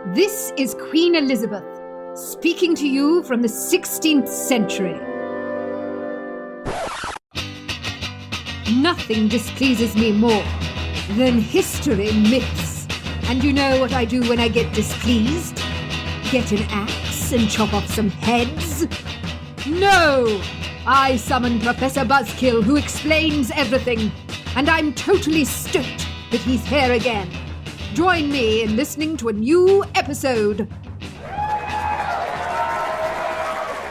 This is Queen Elizabeth, speaking to you from the 16th century. Nothing displeases me more than history myths. And you know what I do when I get displeased? Get an axe and chop off some heads? No! I summon Professor Buzzkill, who explains everything. And I'm totally stoked that he's here again. Join me in listening to a new episode.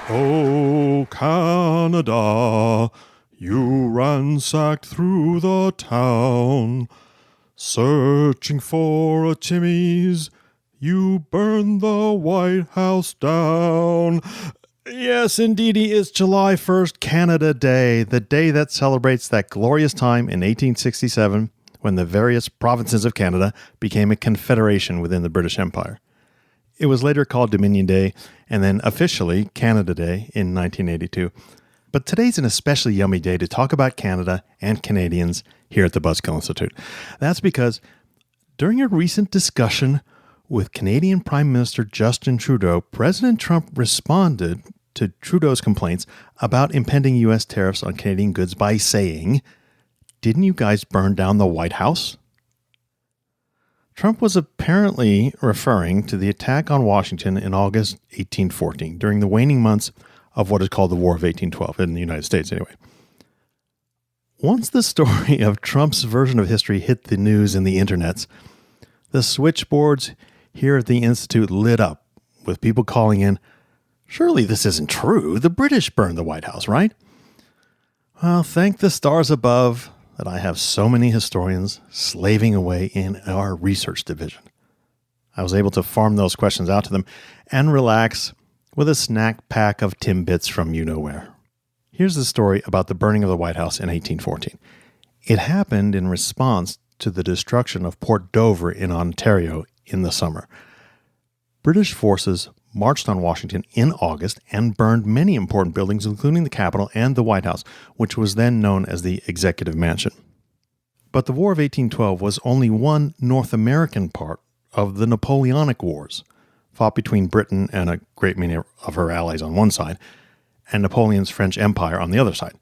Oh, Canada, you ransacked through the town, searching for a Timmy's, you burned the White House down. Yes, indeedy, it's July 1st, Canada Day, the day that celebrates that glorious time in 1867 when the various provinces of Canada became a confederation within the British Empire. It was later called Dominion Day and then officially Canada Day in 1982. But today's an especially yummy day to talk about Canada and Canadians here at the Buzzkill Institute. That's because during a recent discussion with Canadian Prime Minister Justin Trudeau, President Trump responded to Trudeau's complaints about impending U.S. tariffs on Canadian goods by saying, "Didn't you guys burn down the White House?" Trump was apparently referring to the attack on Washington in August 1814, during the waning months of what is called the War of 1812, in the United States anyway. Once the story of Trump's version of history hit the news and the internets, the switchboards here at the Institute lit up with people calling in, "Surely this isn't true. The British burned the White House, right?" Well, thank the stars above that I have so many historians slaving away in our research division. I was able to farm those questions out to them and relax with a snack pack of Timbits from you-know-where. Here's the story about the burning of the White House in 1814. It happened in response to the destruction of Port Dover in Ontario in the summer. British forces marched on Washington in August and burned many important buildings, including the Capitol and the White House, which was then known as the Executive Mansion. But the War of 1812 was only one North American part of the Napoleonic Wars, fought between Britain and a great many of her allies on one side, and Napoleon's French Empire on the other side.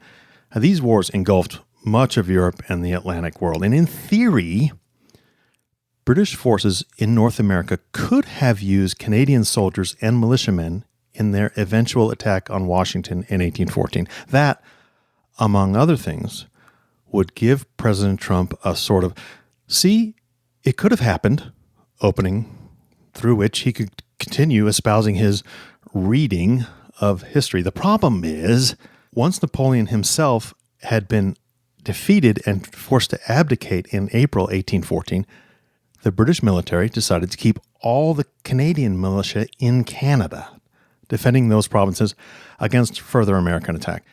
Now, these wars engulfed much of Europe and the Atlantic world, and in theory, British forces in North America could have used Canadian soldiers and militiamen in their eventual attack on Washington in 1814. That, among other things, would give President Trump a sort of, "See, it could have happened," opening through which he could continue espousing his reading of history. The problem is, once Napoleon himself had been defeated and forced to abdicate in April 1814, the British military decided to keep all the Canadian militia in Canada, defending those provinces against further American attack.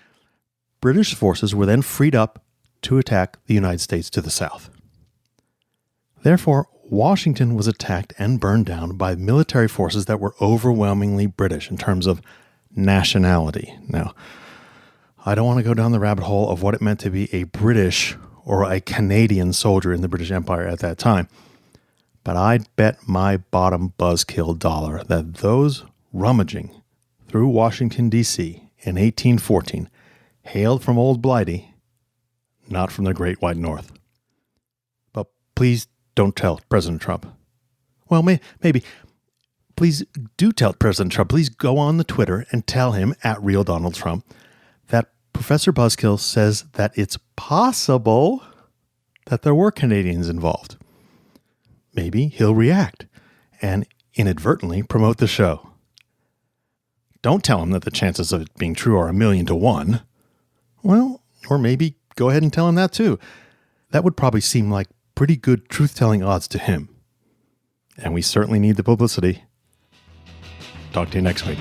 British forces were then freed up to attack the United States to the south. Therefore, Washington was attacked and burned down by military forces that were overwhelmingly British in terms of nationality. Now, I don't want to go down the rabbit hole of what it meant to be a British or a Canadian soldier in the British Empire at that time, but I'd bet my bottom buzzkill dollar that those rummaging through Washington, D.C. in 1814 hailed from Old Blighty, not from the Great White North. But please don't tell President Trump. Well, maybe. Please do tell President Trump. Please go on the Twitter and tell him, @RealDonaldTrump, that Professor Buzzkill says that it's possible that there were Canadians involved. Maybe he'll react and inadvertently promote the show. Don't tell him that the chances of it being true are 1,000,000 to 1. Well, or maybe go ahead and tell him that too. That would probably seem like pretty good truth-telling odds to him. And we certainly need the publicity. Talk to you next week.